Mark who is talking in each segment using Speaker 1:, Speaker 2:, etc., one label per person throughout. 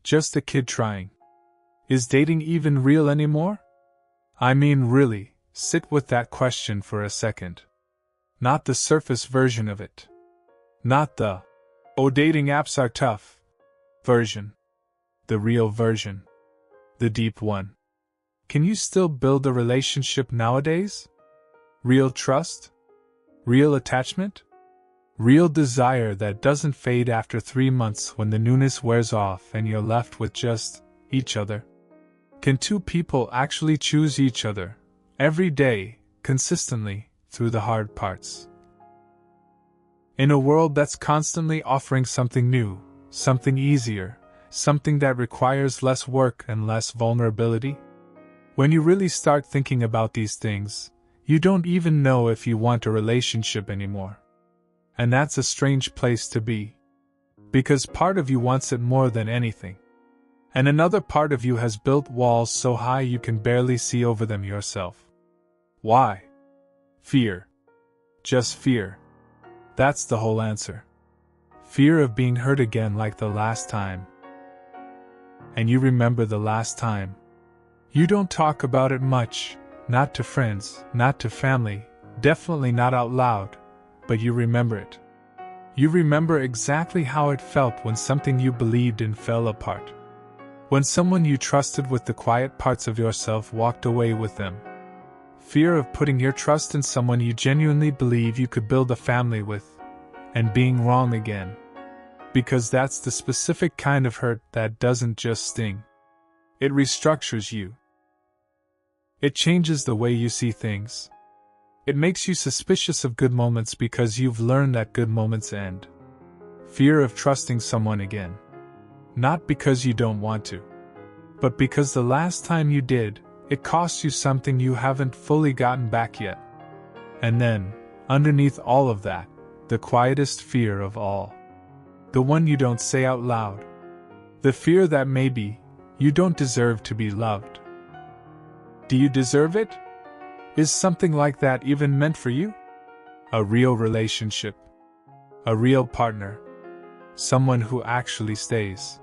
Speaker 1: Just a kid trying. Is dating even real anymore? I mean, really, sit with that question for a second. Not the surface version of it. Not the, oh, dating apps are tough version. The real version. The deep one. Can you still build a relationship nowadays? Real trust? Real attachment? Real desire that doesn't fade after 3 months when the newness wears off and you're left with just each other? Can two people actually choose each other, every day, consistently, through the hard parts? In a world that's constantly offering something new, something easier, something that requires less work and less vulnerability? When you really start thinking about these things, you don't even know if you want a relationship anymore. And that's a strange place to be. Because part of you wants it more than anything. And another part of you has built walls so high you can barely see over them yourself. Why? Fear. Just fear. That's the whole answer. Fear of being hurt again like the last time. And you remember the last time. You don't talk about it much, not to friends, not to family, definitely not out loud, but you remember it. You remember exactly how it felt when something you believed in fell apart. When someone you trusted with the quiet parts of yourself walked away with them. Fear of putting your trust in someone you genuinely believe you could build a family with, and being wrong again. Because that's the specific kind of hurt that doesn't just sting. It restructures you. It changes the way you see things. It makes you suspicious of good moments because you've learned that good moments end. Fear of trusting someone again. Not because you don't want to, but because the last time you did, it cost you something you haven't fully gotten back yet. And then, underneath all of that, the quietest fear of all. The one you don't say out loud. The fear that maybe, you don't deserve to be loved. Do you deserve it? Is something like that even meant for you? A real relationship. A real partner. Someone who actually stays.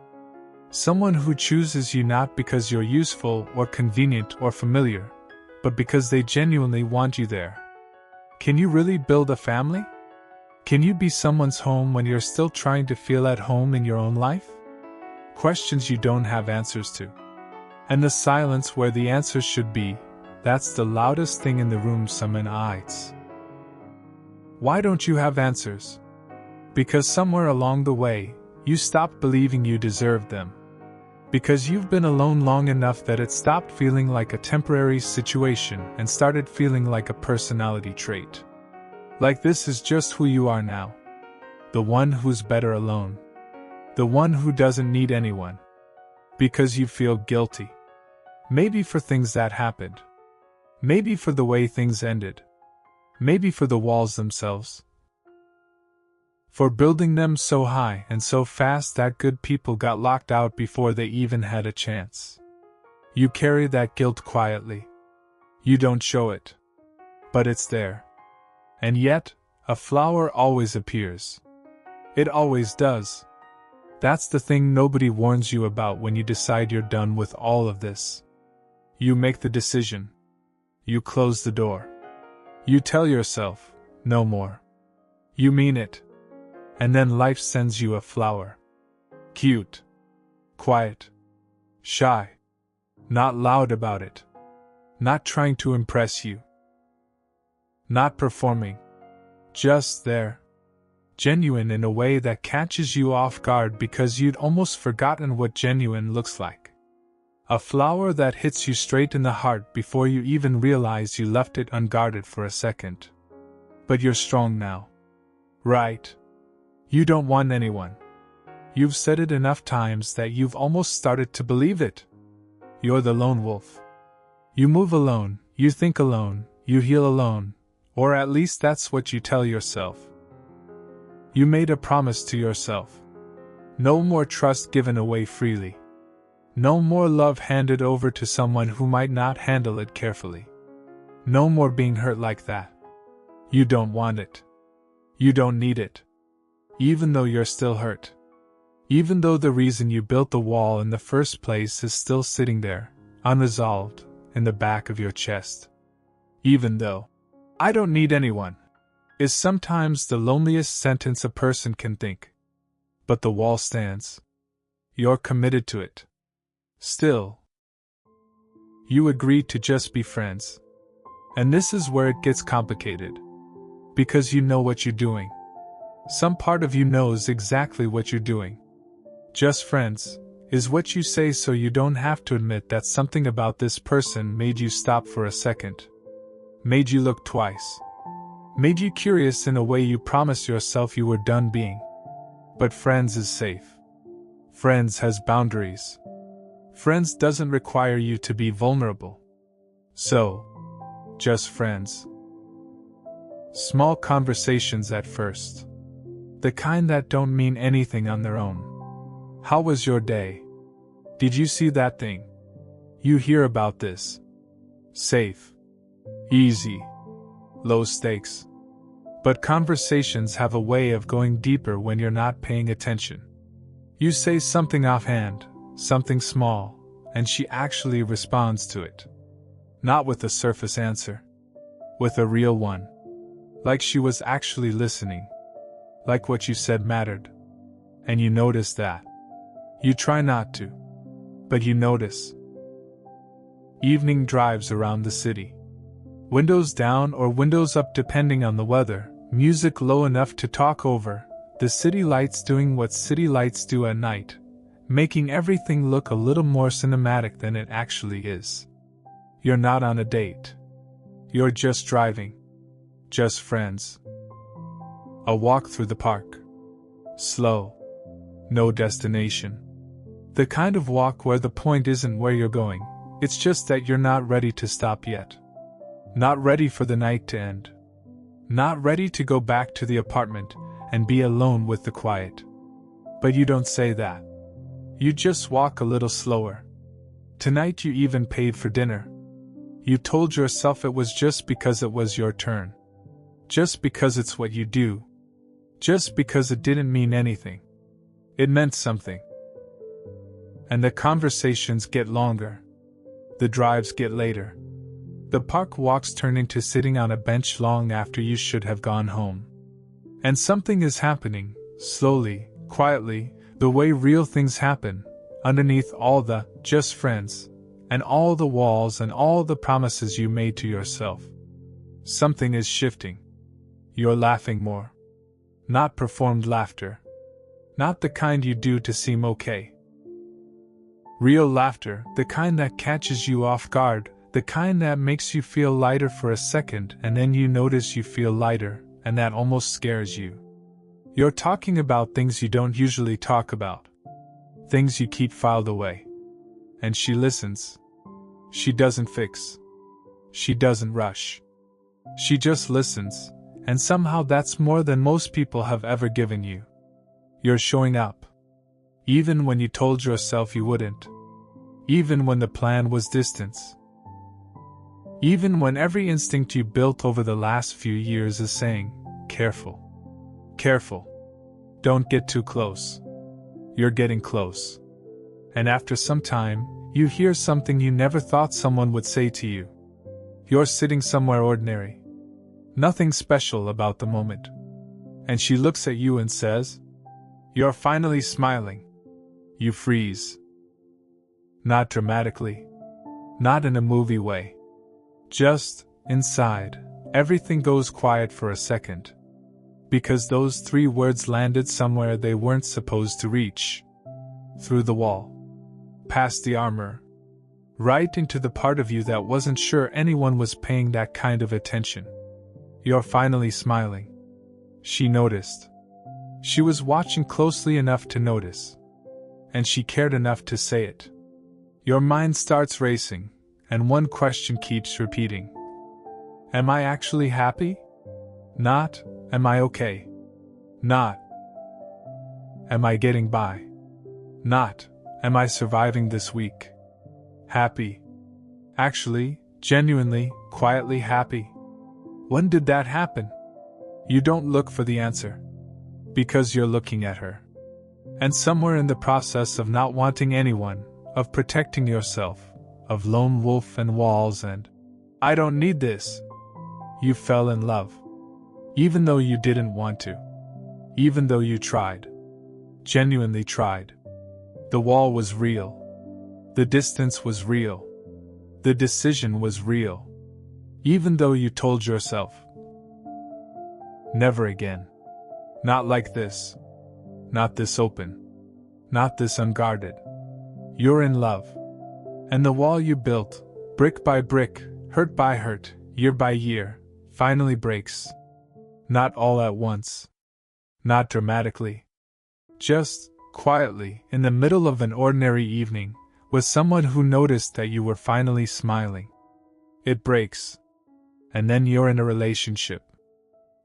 Speaker 1: Someone who chooses you not because you're useful or convenient or familiar, but because they genuinely want you there. Can you really build a family? Can you be someone's home when you're still trying to feel at home in your own life? Questions you don't have answers to. And the silence where the answers should be, that's the loudest thing in the room nights. Why don't you have answers? Because somewhere along the way, you stopped believing you deserved them. Because you've been alone long enough that it stopped feeling like a temporary situation and started feeling like a personality trait. Like this is just who you are now. The one who's better alone. The one who doesn't need anyone. Because you feel guilty. Maybe for things that happened. Maybe for the way things ended. Maybe for the walls themselves. For building them so high and so fast that good people got locked out before they even had a chance. You carry that guilt quietly. You don't show it. But it's there. And yet, a flower always appears. It always does. That's the thing nobody warns you about when you decide you're done with all of this. You make the decision. You close the door. You tell yourself, no more. You mean it. And then life sends you a flower. Cute. Quiet. Shy. Not loud about it. Not trying to impress you. Not performing. Just there. Genuine in a way that catches you off guard because you'd almost forgotten what genuine looks like. A flower that hits you straight in the heart before you even realize you left it unguarded for a second. But you're strong now. Right. You don't want anyone. You've said it enough times that you've almost started to believe it. You're the lone wolf. You move alone, you think alone, you heal alone, or at least that's what you tell yourself. You made a promise to yourself. No more trust given away freely. No more love handed over to someone who might not handle it carefully. No more being hurt like that. You don't want it. You don't need it. Even though you're still hurt. Even though the reason you built the wall in the first place is still sitting there, unresolved, in the back of your chest. Even though, "I don't need anyone," is sometimes the loneliest sentence a person can think. But the wall stands. You're committed to it. Still, you agree to just be friends. And this is where it gets complicated. Because you know what you're doing. Some part of you knows exactly what you're doing. Just friends is what you say so you don't have to admit that something about this person made you stop for a second. Made you look twice. Made you curious in a way you promised yourself you were done being. But friends is safe. Friends has boundaries. Friends doesn't require you to be vulnerable. So, just friends. Small conversations at first. The kind that don't mean anything on their own. How was your day? Did you see that thing? You hear about this. Safe. Easy. Low stakes. But conversations have a way of going deeper when you're not paying attention. You say something offhand, something small, and she actually responds to it. Not with a surface answer. With a real one. Like she was actually listening. Like what you said mattered. And you notice that. You try not to. But you notice. Evening drives around the city. Windows down or windows up depending on the weather, music low enough to talk over, the city lights doing what city lights do at night, making everything look a little more cinematic than it actually is. You're not on a date. You're just driving. Just friends. A walk through the park. Slow. No destination. The kind of walk where the point isn't where you're going, it's just that you're not ready to stop yet. Not ready for the night to end. Not ready to go back to the apartment and be alone with the quiet. But you don't say that. You just walk a little slower. Tonight you even paid for dinner. You told yourself it was just because it was your turn. Just because it's what you do. Just because it didn't mean anything. It meant something. And the conversations get longer. The drives get later. The park walks turn into sitting on a bench long after you should have gone home. And something is happening, slowly, quietly, the way real things happen, underneath all the just friends, and all the walls and all the promises you made to yourself. Something is shifting. You're laughing more. Not performed laughter. Not the kind you do to seem okay. Real laughter, the kind that catches you off guard, the kind that makes you feel lighter for a second and then you notice you feel lighter, and that almost scares you. You're talking about things you don't usually talk about. Things you keep filed away. And she listens. She doesn't fix. She doesn't rush. She just listens, and somehow that's more than most people have ever given you. You're showing up. Even when you told yourself you wouldn't. Even when the plan was distance. Even when every instinct you built over the last few years is saying, careful. Careful. Don't get too close. You're getting close. And after some time, you hear something you never thought someone would say to you. You're sitting somewhere ordinary. Nothing special about the moment. And she looks at you and says, "You're finally smiling." You freeze. Not dramatically. Not in a movie way. Just, inside, everything goes quiet for a second. Because those 3 words landed somewhere they weren't supposed to reach. Through the wall. Past the armor. Right into the part of you that wasn't sure anyone was paying that kind of attention. You're finally smiling. She noticed. She was watching closely enough to notice. And she cared enough to say it. Your mind starts racing, and one question keeps repeating. Am I actually happy? Not, am I okay? Not, am I getting by? Not, am I surviving this week? Happy. Actually, genuinely, quietly happy. When did that happen? You don't look for the answer. Because you're looking at her. And somewhere in the process of not wanting anyone, of protecting yourself, of lone wolf and walls and, I don't need this, you fell in love. Even though you didn't want to. Even though you tried. Genuinely tried. The wall was real. The distance was real. The decision was real. Even though you told yourself, never again. Not like this. Not this open. Not this unguarded. You're in love. And the wall you built, brick by brick, hurt by hurt, year by year, finally breaks. Not all at once. Not dramatically. Just, quietly, in the middle of an ordinary evening, with someone who noticed that you were finally smiling. It breaks. And then you're in a relationship.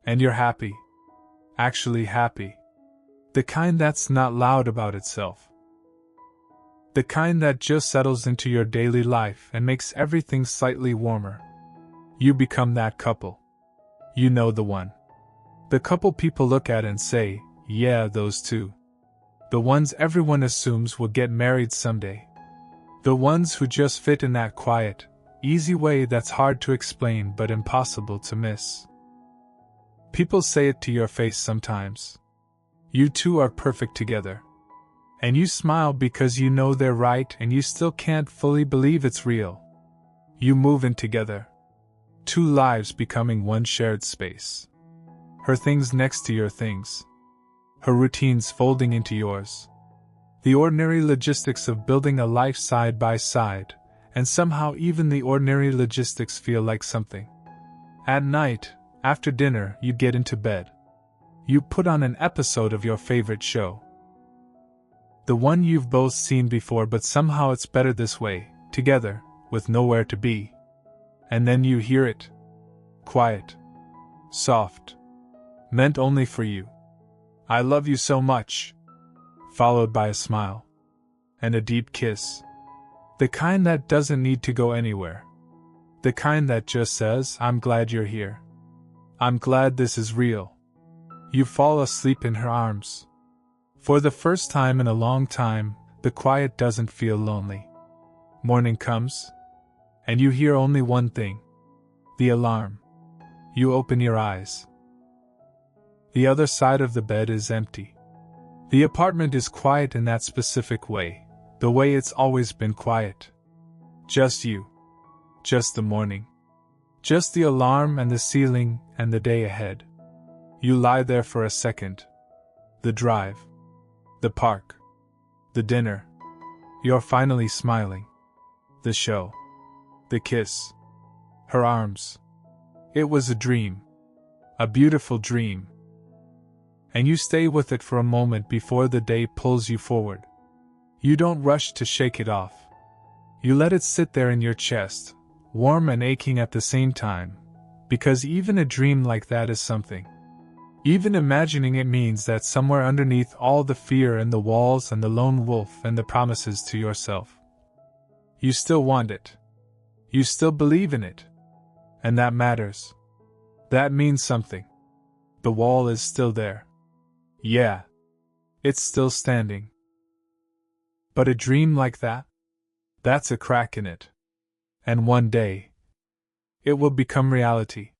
Speaker 1: And you're happy. Actually happy. The kind that's not loud about itself. The kind that just settles into your daily life and makes everything slightly warmer. You become that couple. You know the one. The couple people look at and say, yeah, those two. The ones everyone assumes will get married someday. The ones who just fit in that quiet, easy way that's hard to explain but impossible to miss. People say it to your face sometimes. You two are perfect together. And you smile because you know they're right and you still can't fully believe it's real. You move in together. Two lives becoming one shared space. Her things next to your things. Her routines folding into yours. The ordinary logistics of building a life side by side, and somehow even the ordinary logistics feel like something. At night, after dinner, you get into bed. You put on an episode of your favorite show. The one you've both seen before, but somehow it's better this way, together, with nowhere to be. And then you hear it. Quiet. Soft. Meant only for you. I love you so much. Followed by a smile. And a deep kiss. The kind that doesn't need to go anywhere. The kind that just says, I'm glad you're here. I'm glad this is real. You fall asleep in her arms. For the first time in a long time, the quiet doesn't feel lonely. Morning comes. And you hear only one thing. The alarm. You open your eyes. The other side of the bed is empty. The apartment is quiet in that specific way, the way it's always been quiet. Just you. Just the morning. Just the alarm and the ceiling and the day ahead. You lie there for a second. The drive. The park. The dinner. You're finally smiling. The show. The kiss. Her arms. It was a dream. A beautiful dream. And you stay with it for a moment before the day pulls you forward. You don't rush to shake it off. You let it sit there in your chest, warm and aching at the same time, because even a dream like that is something. Even imagining it means that somewhere underneath all the fear and the walls and the lone wolf and the promises to yourself, you still want it. You still believe in it. And that matters. That means something. The wall is still there. Yeah. It's still standing. But a dream like that? That's a crack in it. And one day, it will become reality.